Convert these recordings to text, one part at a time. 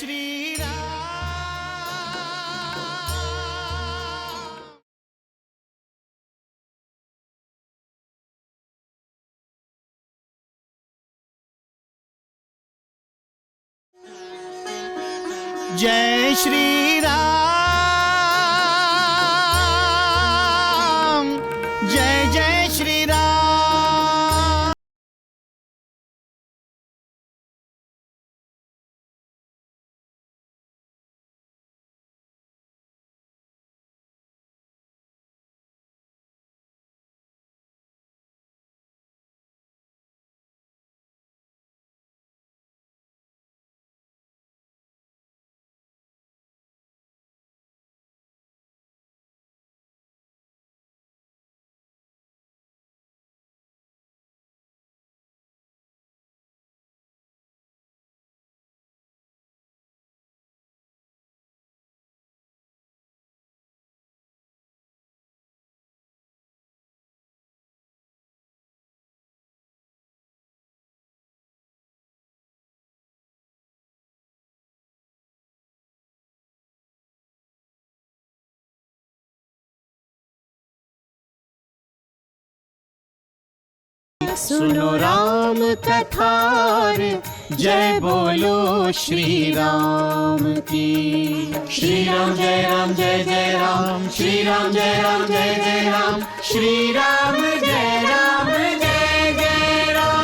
श्री राम। जय श्री राम, जय जय श्री राम। सुनो राम कथा रे, जय बोलो श्री राम की। श्री राम जय राम जय जय राम, श्री राम जय राम जय जय राम, श्री राम जय राम जय जय राम।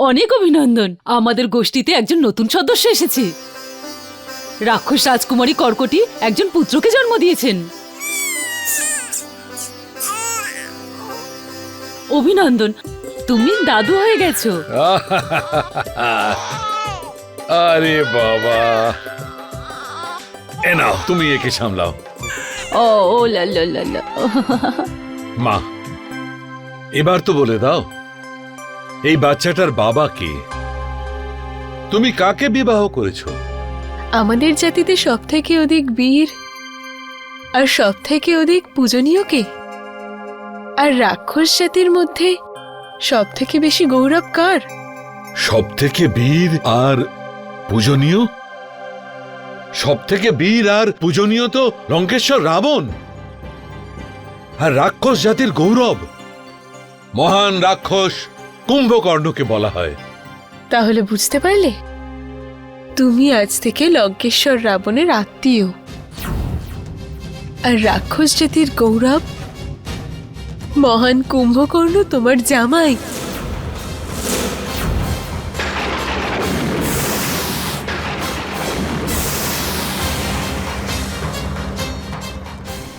অনেক অভিনন্দন, আমাদের গোষ্ঠীতে একজন নতুন সদস্য এসেছে। রাক্ষস রাজকুমারী কর্কটি একজন পুত্রকে জন্ম দিয়েছেন। অভিনন্দন, তুমি দাদু হয়ে গেছো। আরে বাবা, এ নাও তুমি একে সামলাও। ও ও লা লা লা লা। মা, এবার তো বলে দাও, এই বাচ্চাটার বাবা কে? তুমি কাকে বিবাহ করেছো? আমাদের জাতিতে সব থেকে অধিক বীর আর সব থেকে অধিক পূজনীয় কে? আর রাক্ষস জাতির মধ্যে সব থেকে বেশি গৌরব কার? সব থেকে বীর আর পূজনীয়? সব থেকে বীর আর পূজনীয় তো লঙ্কেশ্বর রাবণ। আর রাক্ষস জাতির গৌরব মহান রাক্ষস কুম্ভকর্ণকে বলা হয়। তাহলে বুঝতে পারলে, তুমি আজ থেকে লঙ্কেশ্বর রাবণের আত্মীয়, আর রাক্ষস জাতির গৌরব মহান কুম্ভকর্ণ তোমার জামাই।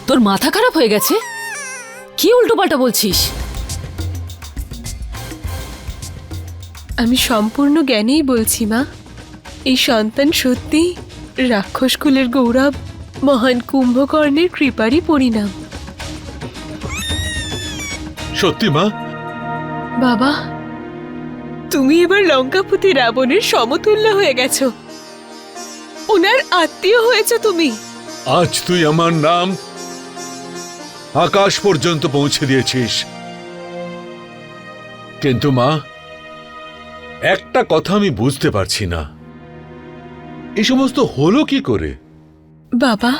তোর মাথা খারাপ হয়ে গেছে? কি উল্টোপাল্টা বলছিস? আমি সম্পূর্ণ জ্ঞানেই বলছি মা, এই সন্তান সত্যি রাক্ষস কুলের গৌরব মহান কুম্ভকর্ণের কৃপারই পরিণাম। সত্যি মা? বাবা, তুমি এবার লঙ্কাপতি রাবণের সমতুল্য হয়ে গেছো, ওনার আত্মীয় হয়েছ তুমি। আজ তুই আমার নাম আকাশ পর্যন্ত পৌঁছে দিয়েছিস। কিন্তু মা, একটা কথা আমি বুঝতে পারছি না, এই সমস্ত হলো কি করে? বাবা,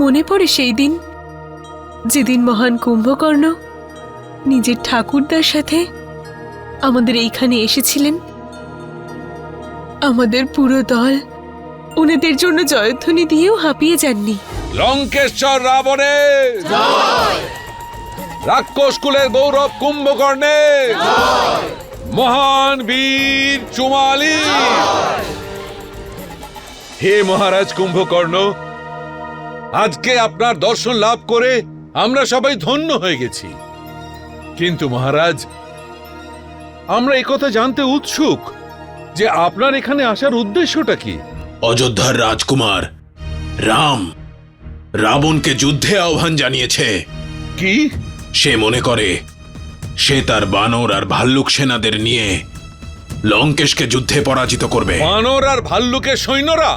মনে পড়ে সেই দিন যেদিন মহান কুম্ভকর্ণ নিজের ঠাকুরদার সাথে আমাদের এইখানে এসেছিলেন? আমাদের পুরো দল ওনাদের জন্য জয়ধ্বনি দিয়েও হাঁপিয়ে যাননি। লঙ্কেশ্বর রাবণের জয়! রাক্ষস কুলের গৌরব কুম্ভকর্ণের জয়! মহান বীর চুমালি! হে মহারাজ কুম্ভকর্ণ, আজকে আপনার দর্শন লাভ করে আমরা সবাই ধন্য হয়ে গেছি। কিন্তু মহারাজ, আমরা একথা জানতে উৎসুক যে আপনার এখানে আসার উদ্দেশ্যটা কি? অযোধ্যার রাজকুমার রাম রাবণকে যুদ্ধে আহ্বান জানিয়েছে। কি? সে মনে করে সে তার বানর আর ভাল্লুক সেনাদের নিয়ে লঙ্কেশকে যুদ্ধে পরাজিত করবে। বানর আর ভাল্লুকের সৈন্যরা?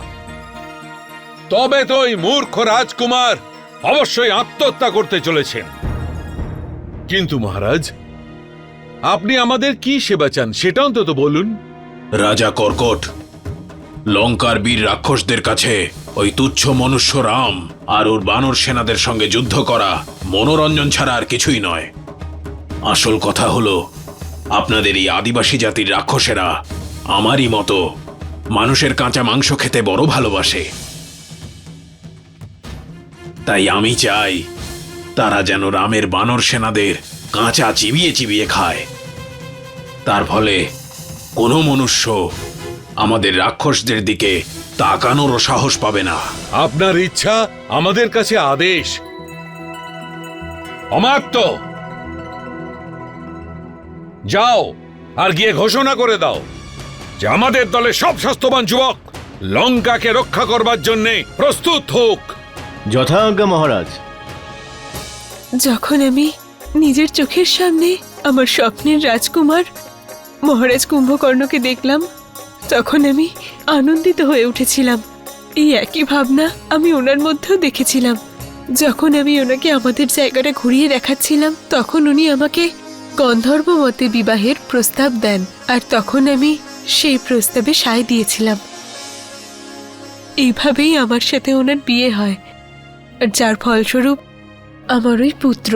তবে তো ওই মূর্খ রাজকুমার অবশ্যই আত্মহত্যা করতে চলেছেন। কিন্তু মহারাজ, আপনি আমাদের কি সেবা চান সেটা অন্তত বলুন। রাজা কর্কট, লঙ্কার বীর রাক্ষসদের কাছে ওই তুচ্ছ মনুষ্য রাম আর ওর বানর সেনাদের সঙ্গে যুদ্ধ করা মনোরঞ্জন ছাড়া আর কিছুই নয়। আসল কথা হলো, আপনাদের এই আদিবাসী জাতির রাক্ষসেরা আমারই মতো মানুষের কাঁচা মাংস খেতে বড় ভালোবাসে। তাই আমি চাই তারা যেন রামের বানর সেনাদের কাঁচা চিবিয়ে চিবিয়ে খায়। তার ফলে কোনো মনুষ্য আমাদের রাক্ষসদের দিকে তাকানোরও সাহস পাবে না। আপনার ইচ্ছা আমাদের কাছে আদেশ। অমাত্য, যাও আর গিয়ে ঘোষণা করে দাও যে আমাদের দলের সব স্বাস্থ্যবান যুবক লঙ্কাকে রক্ষা করবার জন্য প্রস্তুত হোক। যথাজ্ঞা মহারাজ। যখন আমি নিজের চোখের সামনে আমার স্বপ্নের রাজকুমার মহারাজ কুম্ভকর্ণকে দেখলাম, তখন আমি আনন্দিত হয়ে উঠেছিলাম। এই একই ভাবনা আমি ওনার মধ্যেও দেখেছিলাম। যখন আমি ওনাকে আমাদের জায়গাটা ঘুরিয়ে দেখাচ্ছিলাম, তখন উনি আমাকে গন্ধর্ব মতে বিবাহের প্রস্তাব দেন, আর তখন আমি সেই প্রস্তাবে সায় দিয়েছিলাম। এইভাবেই আমার সাথে ওনার বিয়ে হয়, আর যার ফলস্বরূপ আমার ওই পুত্র।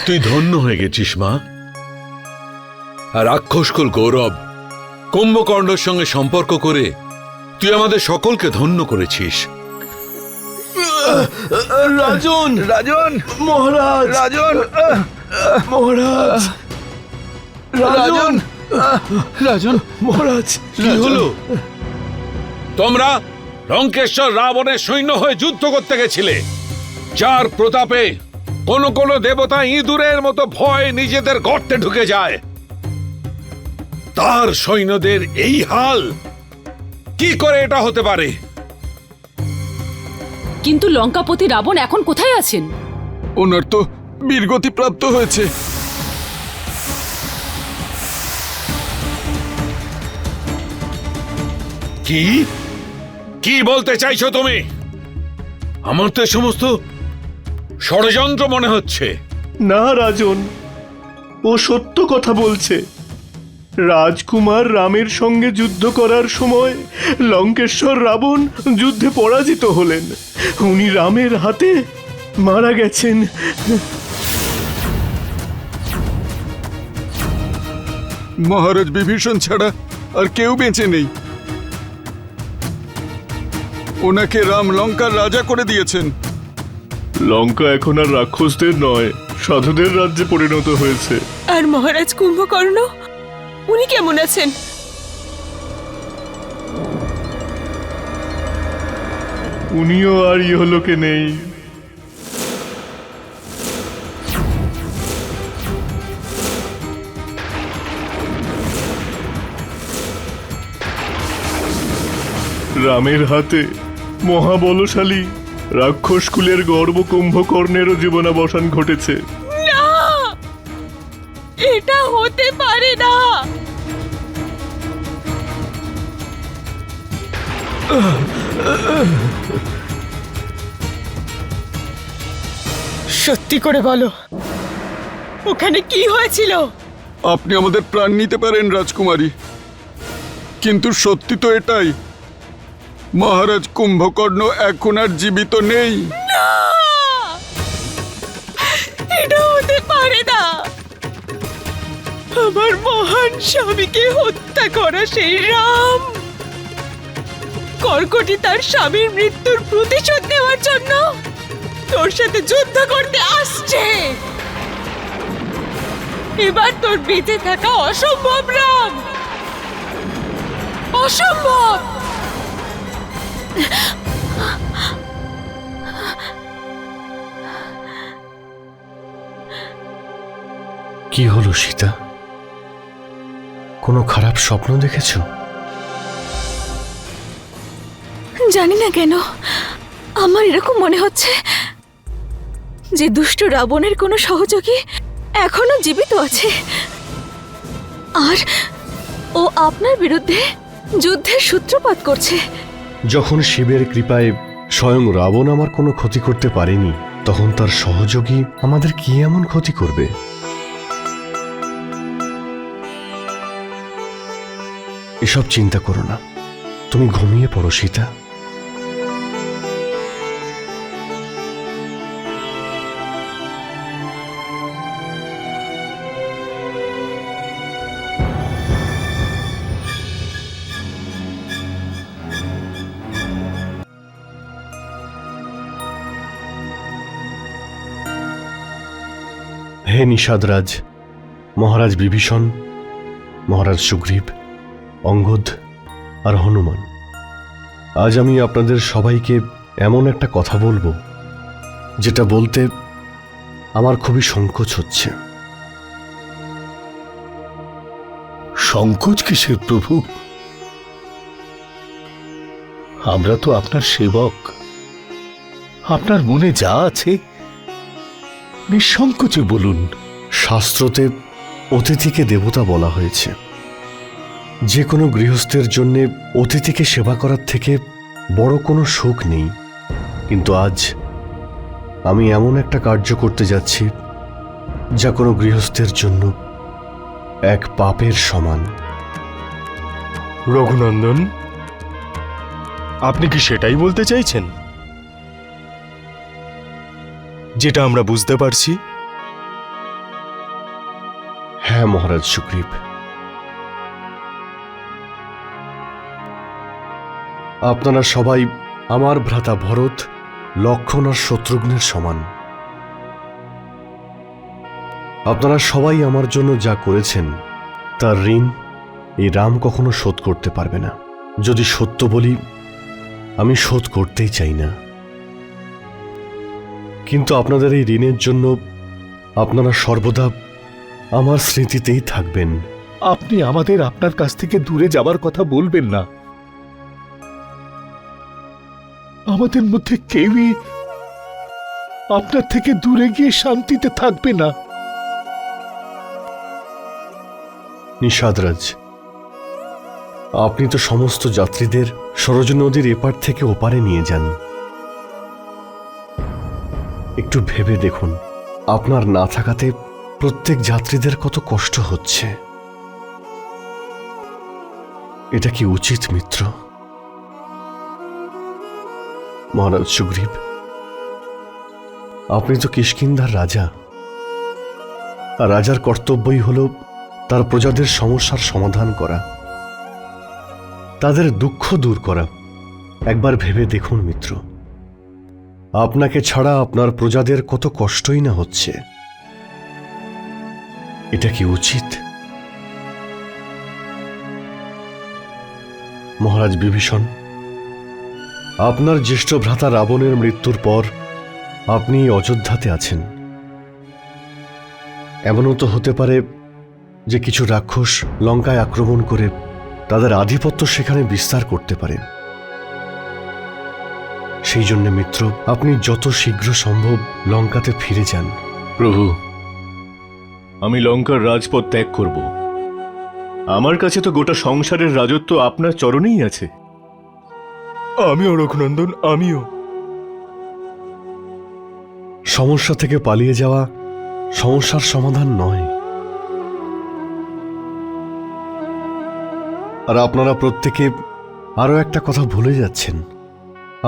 তুই ধন্য হয়ে গেছিস মা। আর রাক্ষসকুল গৌরব কুম্ভকর্ণের সঙ্গে সম্পর্ক করে তুই আমাদের সকলকে ধন্য করেছিস। রাজন, রাজন, মহারাজ, রাজন, মহারাজ, রাজন, রাজন, মহারাজ। কি হলো? তোমরা লঙ্কেশ্বর রাবণের সৈন্য হয়ে যুদ্ধ করতে গেছিলে, যার প্রতাপে কোন কোন দেবতা ইঁদুরের মতো ভয় নিজেদের গর্তে ঢুকে যায়। তার সৈন্যদের এই হাল, কি করে এটা হতে পারে? কিন্তু লঙ্কাপতি রাবণ এখন কোথায় আছেন? ওনার তো বীরগতি প্রাপ্ত হয়েছে। কি কি বলতে চাইছো তুমি? আমার তো সমস্ত ষড়যন্ত্র মনে হচ্ছে। না রাজন, ও সত্য কথা বলছে। রাজকুমার রামের সঙ্গে যুদ্ধ করার সময় লঙ্কেশ্বর রাবণ যুদ্ধে পরাজিত হলেন। উনি রামের হাতে মারা গেছেন। মহারাজ বিভীষণ ছাড়া আর কেউ বেঁচে নেই। ওনাকে রাম লঙ্কার রাজা করে দিয়েছেন। লঙ্কা এখন আর রাক্ষসদের নয়, সাধুদের রাজ্যে পরিণত হয়েছে। আর মহারাজ কুম্ভকর্ণ, উনি কেমন আছেন? উনিও আর ইহলোকে নেই। রামের হাতে মহাবলশালী রাক্ষস কুলের গর্ব কুম্ভকর্ণেরও জীবনাবসান ঘটেছে। না, এটা হতে পারে না। সত্যি করে বলো, ওখানে কি হয়েছিল? আপনি আমাদের প্রাণ নিতে পারেন রাজকুমারী, কিন্তু সত্যি তো এটাই, মহারাজ কুম্ভকর্ণ এখন আর জীবিত নেই। না, এটা হতে পারে না। আমার মহান স্বামীকে হত্যা করা সেই রাম কর্কটি তার স্বামীর মৃত্যুর প্রতিশোধ নেওয়ার জন্য তোর সাথে যুদ্ধ করতে আসছে। এবার তোর বেঁচে থাকা অসম্ভব রাম, অসম্ভব। কি হলো সীতা? কোনো খারাপ স্বপ্ন দেখেছো? জানি না কেন আমার এরকম মনে হচ্ছে যে দুষ্ট রাবণের কোনো সহযোগী এখনো জীবিত আছে, আর ও আপনার বিরুদ্ধে যুদ্ধের সূত্রপাত করছে। যখন শিবের কৃপায় স্বয়ং রাবণ আমার কোনো ক্ষতি করতে পারেনি, তখন তার সহযোগী আমাদের কি এমন ক্ষতি করবে? এসব চিন্তা করো না, তুমি ঘুমিয়ে পড়ো সীতা। হে নিষাদরাজ, মহারাজ বিভীষণ, মহারাজ সুগ্রীব, অঙ্গদ আর হনুমান, আজ আমি আপনাদের সবাইকে এমন একটা কথা বলবো যেটা বলতে আমার খুবই সংকোচ হচ্ছে। সংকোচ কিসের প্রভু? আমরা তো আপনার সেবক। আপনার মনে যা আছে নিঃসংকোচে বলুন। শাস্ত্রতে অতিথিকে দেবতা বলা হয়েছে। যে কোনো গৃহস্থের জন্যে অতিথিকে সেবা করার থেকে বড় কোনো সুখ নেই। কিন্তু আজ আমি এমন একটা কার্য করতে যাচ্ছি যা কোনো গৃহস্থের জন্য এক পাপের সমান। রঘুনন্দন, আপনি কি সেটাই বলতে চাইছেন যেটা আমরা বুঝতে পারছি? হ্যাঁ মহারাজ সুগ্রীব, আপনারা সবাই আমার ভ্রাতা ভরত, লক্ষ্মণ আর শত্রুঘ্নের সমান। আপনারা সবাই আমার জন্য যা করেছেন তার ঋণ এই রাম কখনো শোধ করতে পারবে না। যদি সত্য বলি, আমি শোধ করতেই চাই না। কিন্তু আপনাদের এই ঋণের জন্য আপনারা সর্বদা আমার স্মৃতিতেই থাকবেন। আপনি আমাদের আপনার কাছ থেকে দূরে যাবার কথা বলবেন না। আমাদের মধ্যে কেউই আপনার থেকে দূরে গিয়ে শান্তিতে থাকবে না। নিষাদরাজ, আপনি তো সমস্ত যাত্রীদের সরজ নদীর এপার থেকে ওপারে নিয়ে যান। একটু ভেবে দেখুন, আপনার না থাকাতে প্রত্যেক যাত্রীদের কত কষ্ট হচ্ছে। এটা কি উচিত মিত্র? মহারাজ সুগ্রীব, আপনি তো কিষ্কিন্ধার রাজা, আর রাজার কর্তব্যই হল তার প্রজাদের সমস্যার সমাধান করা, তাদের দুঃখ দূর করা। একবার ভেবে দেখুন মিত্র, আপনাকে ছাড়া আপনার প্রজাদের কত কষ্টই না হচ্ছে। এটা কি উচিত? মহারাজ বিভীষণ, আপনার জ্যেষ্ঠ ভ্রাতা রাবণের মৃত্যুর পর আপনি অযোধ্যাতে আছেন। এমনও তো হতে পারে যে কিছু রাক্ষস লঙ্কায় আক্রমণ করে তাদের আধিপত্য সেখানে বিস্তার করতে পারে। সেই জন্য মিত্র, আপনি যত শীঘ্র সম্ভব লঙ্কাতে ফিরে যান। প্রভু, আমি লঙ্কার রাজপথ ত্যাগ করব। আমার কাছে তো গোটা সংসারের রাজত্ব আপনার চরণেই আছে। আমিও রঘুনন্দন, আমিও। সমস্যা থেকে পালিয়ে যাওয়া সমস্যার সমাধান নয়। আর আপনারা প্রত্যেকে আরো একটা কথা ভুলে যাচ্ছেন,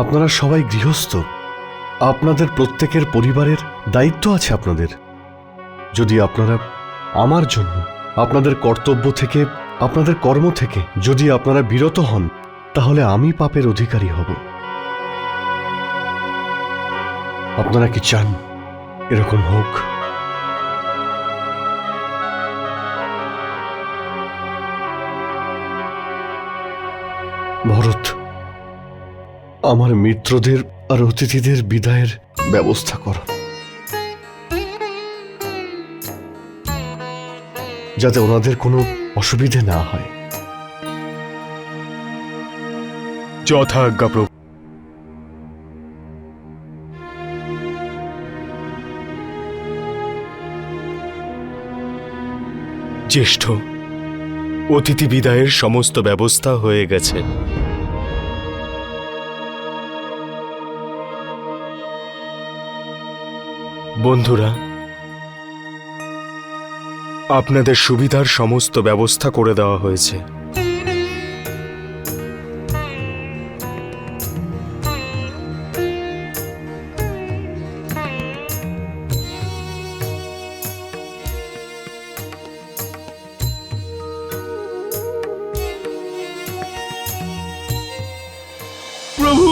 আপনারা সবাই গৃহস্থ। আপনাদের প্রত্যেকের পরিবারের দায়িত্ব আছে আপনাদের। যদি আপনারা আমার জন্য, আপনাদের কর্তব্য থেকে, আপনাদের কর্ম থেকে যদি আপনারা বিরত হন, তাহলে আমি পাপের অধিকারী হব। আপনারা কি চান এরকম হোক? ভরত, আমার মিত্রদের আর অতিথিদের বিদায়ের ব্যবস্থা করো, যাতে ওনাদের কোনো অসুবিধে না হয়। যথা আজ্ঞা প্রভু। জ্যেষ্ঠ, অতিথি বিদায়ের সমস্ত ব্যবস্থা হয়ে গেছে। বন্ধুরা, আপনাদের সুবিধার সমস্ত ব্যবস্থা করে দেওয়া হয়েছে। প্রভু,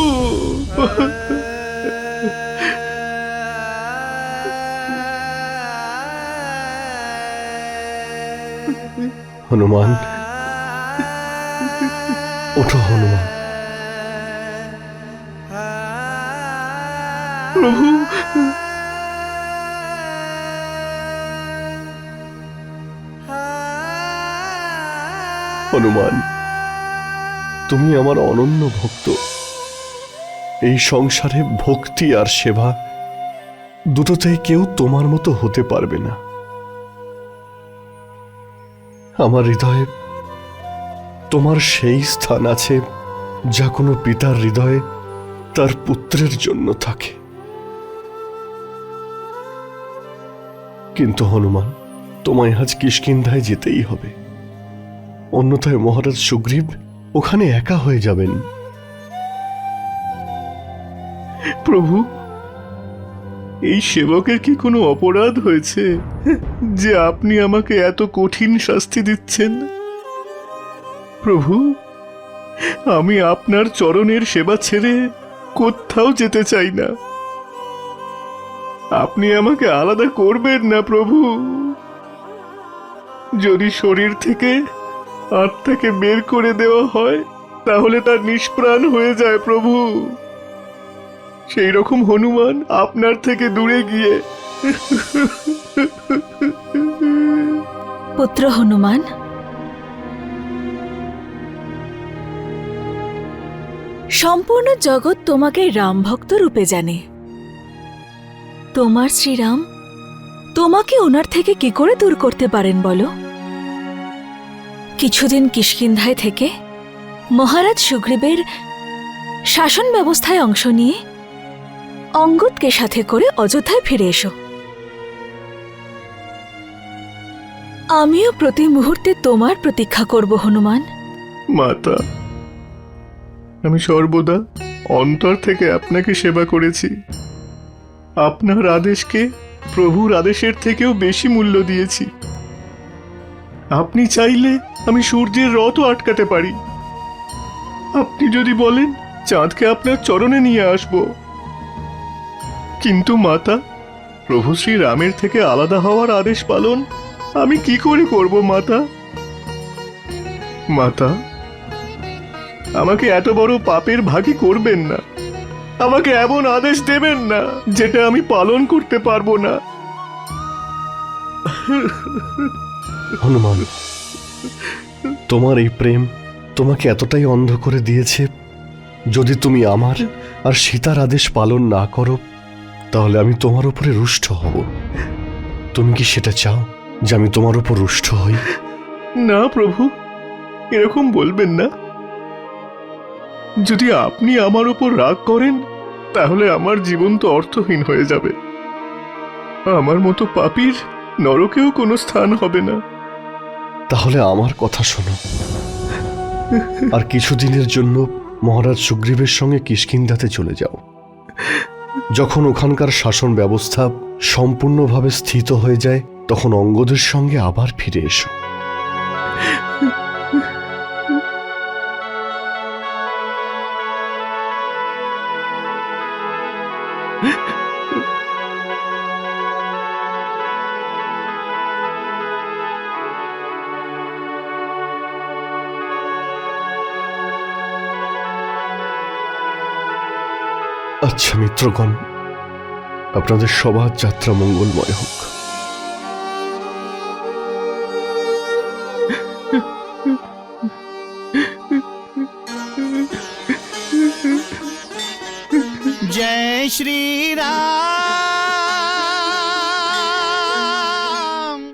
হনুমান, ওঠো হনুমান। প্রভু, হনুমান, তুমি আমার অনন্য ভক্ত। এই সংসারে ভক্তি আর সেবা দুটোতেই কেউ তোমার মতো হতে পারবে না। আমার হৃদয়ে তোমার সেই স্থান আছে যা কোনো পিতার হৃদয়ে তার পুত্রের জন্য থাকে। কিন্তু হনুমান, তোমায় আজ কিষ্কিন্ধায় যেতেই হবে, অন্যথায় মহারাজ সুগ্রীব ওখানে একা হয়ে যাবেন। প্রভু, এই সেবকের কি কোনো অপরাধ হয়েছে যে আপনি আমাকে এত কঠিন শাস্তি দিচ্ছেন? প্রভু, আমি আপনার চরণের সেবা ছেড়ে কোথাও যেতে চাই না। আপনি আমাকে আলাদা করবেন না প্রভু। যদি শরীর থেকে আত্মাকে বের করে দেওয়া হয় তাহলে তার নিষ্প্রাণ হয়ে যায় প্রভু। সেই রকম হনুমান আপনার থেকে দূরে গিয়ে। পুত্র হনুমান, সম্পূর্ণ জগৎ তোমাকে রাম ভক্ত রূপে জানে। তোমার শ্রীরাম তোমাকে ওনার থেকে কি করে দূর করতে পারেন বলো? কিছুদিন কিষ্কিন্ধায় থেকে মহারাজ সুগ্রীবের শাসন ব্যবস্থায় অংশ নিয়ে অঙ্গদকে সাথে করে অযোধ্যায় ফিরে এসো। আমিও প্রতি মুহূর্তে তোমার প্রতীক্ষা করব হনুমান। মাতা, আমি সর্বদা অন্তর থেকে আপনাকে সেবা করেছি। আপনার আদেশকে প্রভুর আদেশের থেকেও বেশি মূল্য দিয়েছি। আপনি চাইলে আমি সূর্যের রথও আটকাতে পারি। আপনি যদি বলেন চাঁদকে আপনার চরণে নিয়ে আসব। কিন্তু মাতা, প্রভু শ্রী রামের থেকে আলাদা হওয়ার আদেশ পালন আমি কি করে করব মাতা? মাতা, আমাকে এত বড় পাপের ভাগী করবেন না। আমাকে এমন আদেশ দেবেন না যেটা আমি পালন করতে পারবো না। হনুমান, তোমার এই প্রেম তোমাকে এতটাই অন্ধ করে দিয়েছে, যদি তুমি আমার আর সীতার আদেশ পালন না করো তাহলে আমি তোমার উপরে রুষ্ট হব। তুমি কি সেটা চাও যে আমি তোমার উপর রুষ্ট হই? না প্রভু, এরকম বলবেন না। যদি আপনি আমার উপর রাগ করেন তাহলে আমার জীবন তো অর্থহীন হয়ে যাবে। আমার মতো পাপীর নরকেও কোনো স্থান হবে না। তাহলে আমার কথা শোনো, আর কিছুদিনের জন্য মহারাজ সুগ্রীবের সঙ্গে কিষ্কিন্ধাতে চলে যাও। যখন ওখানকার শাসন ব্যবস্থা সম্পূর্ণভাবে স্থিত হয়ে যায় তখন অঙ্গদের সঙ্গে আবার ফিরে এসো। আচ্ছা মিত্রগণ, আপনাদের সবার যাত্রা মঙ্গলময় হোক। जय श्री राम।